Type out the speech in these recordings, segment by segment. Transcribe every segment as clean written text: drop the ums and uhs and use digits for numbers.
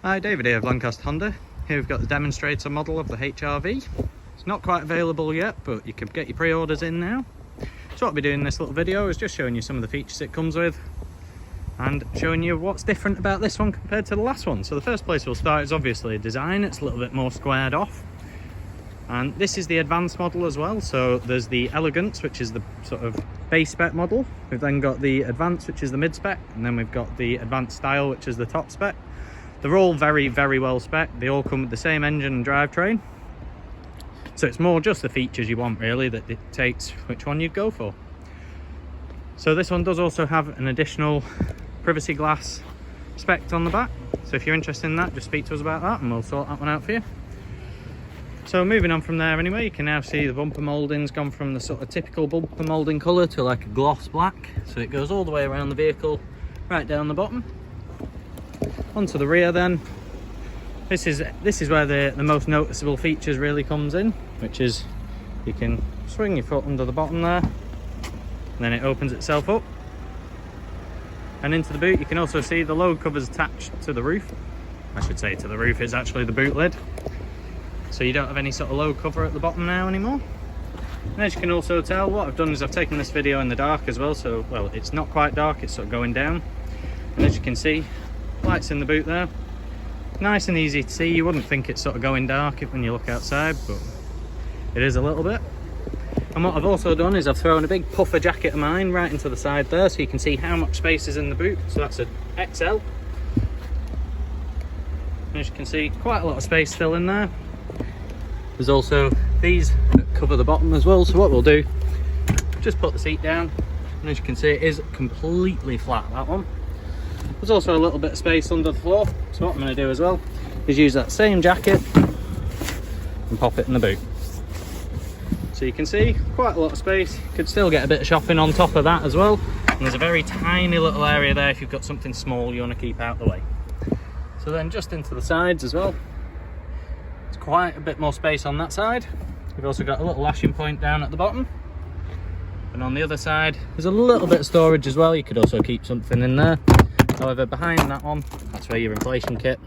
Hi, David here of Lancaster Honda. Here we've got the demonstrator model of the HR-V. It's not quite available yet, but you can get your pre-orders in now. So what I'll be doing in this little video is just showing you some of the features it comes with and showing you what's different about this one compared to the last one. So the first place we'll start is obviously design. It's a little bit more squared off. And this is the advanced model as well. So there's the Elegance, which is the sort of base spec model. We've then got the Advanced, which is the mid spec, and then we've got the Advanced Style, which is the top spec. They're all very, very well spec. They all come with the same engine and drivetrain. So it's more just the features you want really that dictates which one you'd go for. So this one does also have an additional privacy glass spec on the back. So if you're interested in that, just speak to us about that and we'll sort that one out for you. So moving on from there anyway, you can now see the bumper moulding's gone from the sort of typical bumper moulding colour to like a gloss black. So it goes all the way around the vehicle, right down the bottom. Onto the rear then. This is where the most noticeable features really comes in, which is you can swing your foot under the bottom there, and then it opens itself up. And into the boot you can also see the load covers attached to the roof. I should say to the roof, it's actually the boot lid. So you don't have any sort of load cover at the bottom now anymore. And as you can also tell, what I've done is I've taken this video in the dark as well, so well, it's not quite dark, it's sort of going down. And as you can see, lights in the boot there. Nice and easy to see. You wouldn't think it's sort of going dark when you look outside, but it is a little bit. And what I've also done is I've thrown a big puffer jacket of mine right into the side there, so you can see how much space is in the boot. So that's an XL. And as you can see, quite a lot of space still in there. There's also these that cover the bottom as well, so what we'll do, just put the seat down, and as you can see it is completely flat, that one. There's also a little bit of space under the floor, so what I'm going to do as well is use that same jacket and pop it in the boot. So you can see quite a lot of space. You could still get a bit of shopping on top of that as well, and there's a very tiny little area there if you've got something small you want to keep out the way. So then just into the sides as well, it's quite a bit more space on that side. We've also got a little lashing point down at the bottom, and on the other side there's a little bit of storage as well. You could also keep something in there. However, behind that one, that's where your inflation kit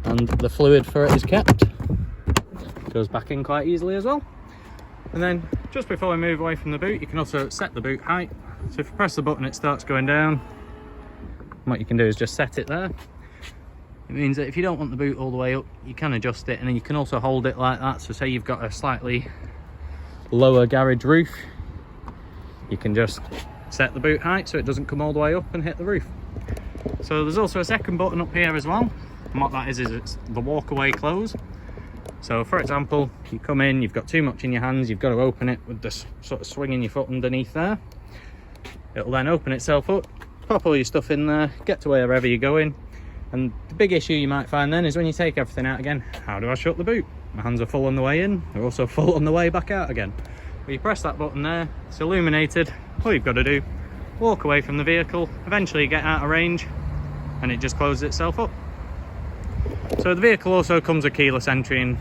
and the fluid for it is kept. Goes back in quite easily as well. And then just before we move away from the boot, you can also set the boot height. So if you press the button it starts going down. And what you can do is just set it there. It means that if you don't want the boot all the way up, you can adjust it, and then you can also hold it like that. So say you've got a slightly lower garage roof, you can just set the boot height so it doesn't come all the way up and hit the roof. So there's also a second button up here as well, and what that is it's the walk away close. So for example, you come in, you've got too much in your hands, you've got to open it with this sort of swinging your foot underneath there. It'll then open itself up, pop all your stuff in there, get to wherever you're going. And the big issue you might find then is when you take everything out again, how do I shut the boot? My hands are full on the way in, they're also full on the way back out again. But you press that button there, it's illuminated, all you've got to do, walk away from the vehicle, eventually get out of range, and it just closes itself up. So the vehicle also comes with keyless entry and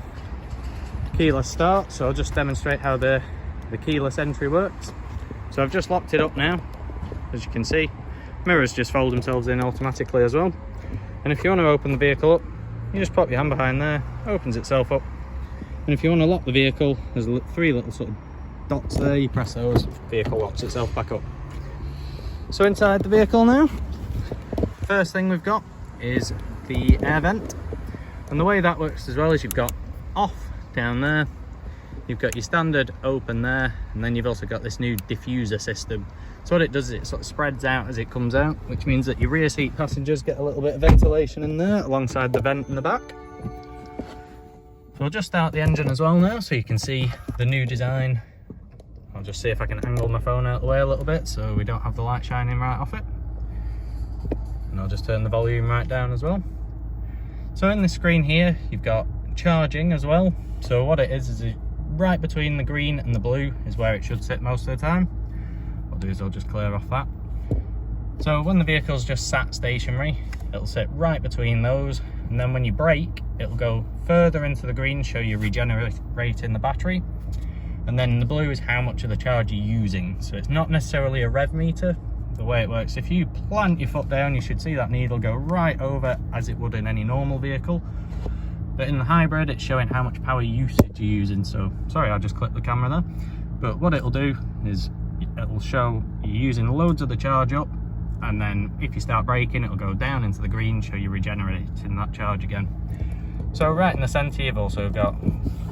keyless start, so I'll just demonstrate how the keyless entry works. So I've just locked it up now, as you can see. Mirrors just fold themselves in automatically as well. And if you want to open the vehicle up, you just pop your hand behind there, opens itself up. And if you want to lock the vehicle, there's three little sort of dots there, you press those, vehicle locks itself back up. So inside the vehicle now, first thing we've got is the air vent, and the way that works as well is you've got off down there, you've got your standard open there, and then you've also got this new diffuser system. So what it does is it sort of spreads out as it comes out, which means that your rear seat passengers get a little bit of ventilation in there alongside the vent in the back. So I'll just start the engine as well now so you can see the new design. I'll just see if I can angle my phone out of the way a little bit so we don't have the light shining right off it. And I'll just turn the volume right down as well. So in the screen here, you've got charging as well. So what it is right between the green and the blue is where it should sit most of the time. What I'll do is I'll just clear off that. So when the vehicle's just sat stationary, it'll sit right between those. And then when you brake, it'll go further into the green, show you regenerating the battery. And then the blue is how much of the charge you're using. So it's not necessarily a rev meter, the way it works, if you plant your foot down, you should see that needle go right over as it would in any normal vehicle. But in the hybrid, it's showing how much power usage you're using. So, sorry, I just clicked the camera there. But what it'll do is it'll show you're using loads of the charge up, and then if you start braking, it'll go down into the green, show you regenerating that charge again. So right in the centre, you've also got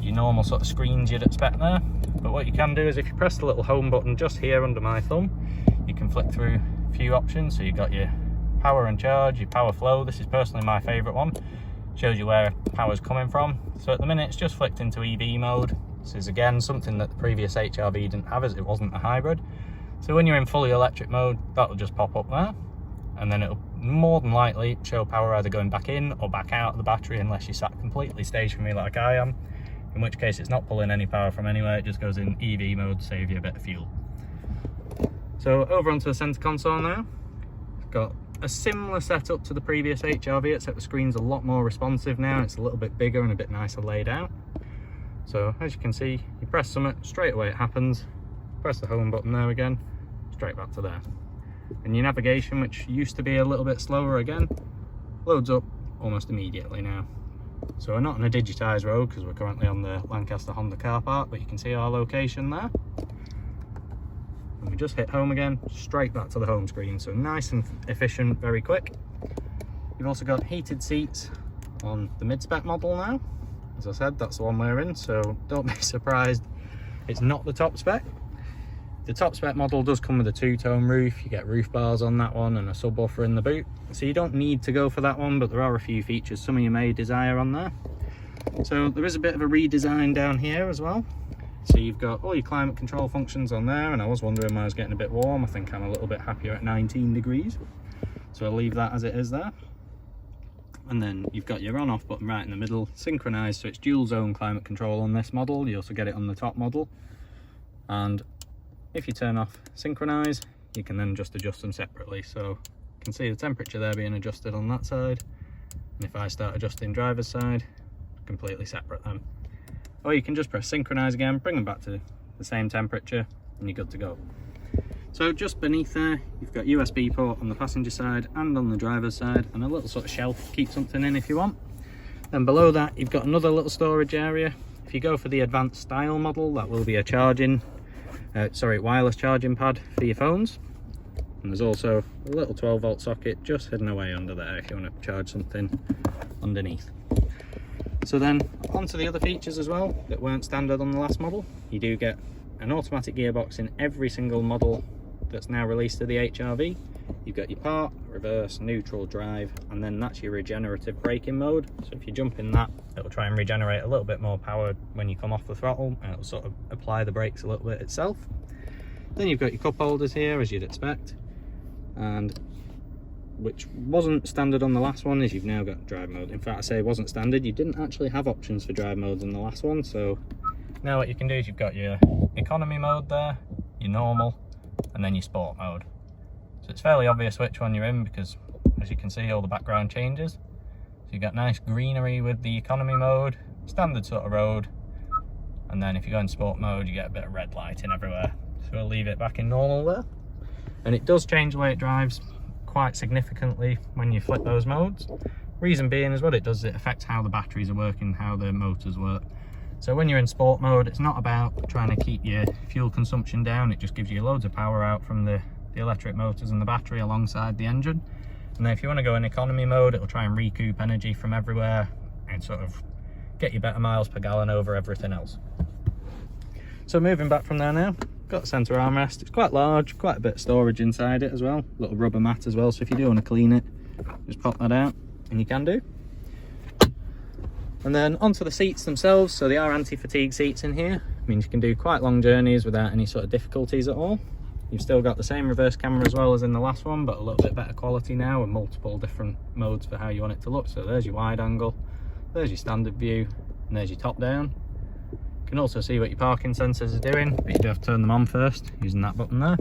your normal sort of screens you'd expect there. But what you can do is if you press the little home button just here under my thumb, you can flick through a few options. So you've got your power and charge, your power flow. This is personally my favourite one. Shows you where power's coming from. So at the minute it's just flicked into EV mode. This is again something that the previous HRV didn't have, as it wasn't a hybrid. So when you're in fully electric mode, that'll just pop up there, and then it'll more than likely show power either going back in or back out of the battery, unless you sat completely stationary like I am, in which case it's not pulling any power from anywhere, it just goes in EV mode, save you a bit of fuel. So over onto the centre console now. It's got a similar setup to the previous HRV, except the screen's a lot more responsive now. It's a little bit bigger and a bit nicer laid out. So as you can see, you press something, straight away it happens. Press the home button there again, straight back to there. And your navigation, which used to be a little bit slower again, loads up almost immediately now. So we're not on a digitised road because we're currently on the Lancaster Honda car park, but you can see our location there. And we just hit home again, straight back to the home screen. So nice and efficient, very quick. You've also got heated seats on the mid-spec model now. As I said, that's the one we're in, so don't be surprised it's not the top spec. The top spec model does come with a two-tone roof. You get roof bars on that one and a subwoofer in the boot. So you don't need to go for that one, but there are a few features some of you may desire on there. So there is a bit of a redesign down here as well. So you've got all your climate control functions on there, and I was wondering when I was getting a bit warm. I think I'm a little bit happier at 19 degrees. So I'll leave that as it is there. And then you've got your on-off button right in the middle, synchronized, so it's dual zone climate control on this model. You also get it on the top model. And if you turn off synchronize, you can then just adjust them separately. So you can see the temperature there being adjusted on that side. And if I start adjusting driver's side, completely separate them. Or you can just press synchronize again, bring them back to the same temperature, and you're good to go. So just beneath there, you've got USB port on the passenger side and on the driver's side, and a little sort of shelf to keep something in if you want. Then below that, you've got another little storage area. If you go for the advanced style model, that will be a wireless charging pad for your phones. And there's also a little 12-volt socket just hidden away under there if you want to charge something underneath. So then onto the other features as well that weren't standard on the last model. You do get an automatic gearbox in every single model that's now released to the HRV. You've got your park, reverse, neutral, drive, and then that's your regenerative braking mode. So if you jump in that, it'll try and regenerate a little bit more power when you come off the throttle, and it'll sort of apply the brakes a little bit itself. Then you've got your cup holders here, as you'd expect, and which wasn't standard on the last one, is you've now got drive mode. In fact, I say it wasn't standard, you didn't actually have options for drive modes in the last one. So now what you can do is you've got your economy mode there, your normal, and then your sport mode. So it's fairly obvious which one you're in because, as you can see, all the background changes. So you've got nice greenery with the economy mode, standard sort of road, and then if you go in sport mode, you get a bit of red lighting everywhere. So we'll leave it back in normal there. And it does change the way it drives quite significantly when you flip those modes. Reason being is what it does, it affects how the batteries are working, how the motors work. So when you're in sport mode, it's not about trying to keep your fuel consumption down, it just gives you loads of power out from the electric motors and the battery alongside the engine. And then if you want to go in economy mode, it'll try and recoup energy from everywhere and sort of get you better miles per gallon over everything else. So moving back from there now, got the centre armrest. It's quite large, quite a bit of storage inside it as well, little rubber mat as well, so if you do want to clean it, just pop that out, and you can do. And then onto the seats themselves. So they are anti-fatigue seats in here. It means you can do quite long journeys without any sort of difficulties at all. You've still got the same reverse camera as well as in the last one, but a little bit better quality now and multiple different modes for how you want it to look. So there's your wide angle, there's your standard view, and there's your top down. You can also see what your parking sensors are doing, but you do have to turn them on first using that button there.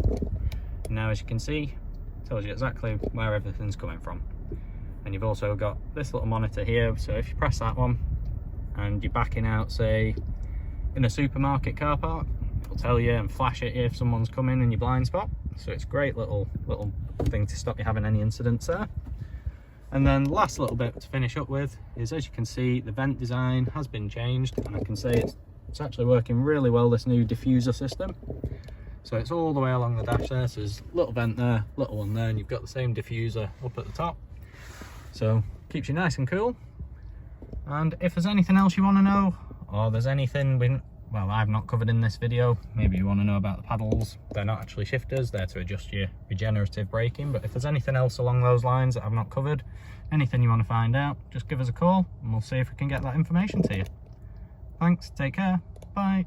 And now, as you can see, it tells you exactly where everything's coming from. And you've also got this little monitor here, so if you press that one and you're backing out, say, in a supermarket car park, it'll tell you and flash at you if someone's coming in your blind spot. so it's a great little thing to stop you having any incidents there. And then last little bit to finish up with is, as you can see, the vent design has been changed, and I can say it's actually working really well, this new diffuser system. So it's all the way along the dash there, so there's a little vent there, little one there, and you've got the same diffuser up at the top. So keeps you nice and cool. And if there's anything else you want to know, or there's anything well, I've not covered in this video, maybe you want to know about the paddles. They're not actually shifters, they're to adjust your regenerative braking. But if there's anything else along those lines that I've not covered, anything you want to find out, just give us a call and we'll see if we can get that information to you. Thanks, take care, bye.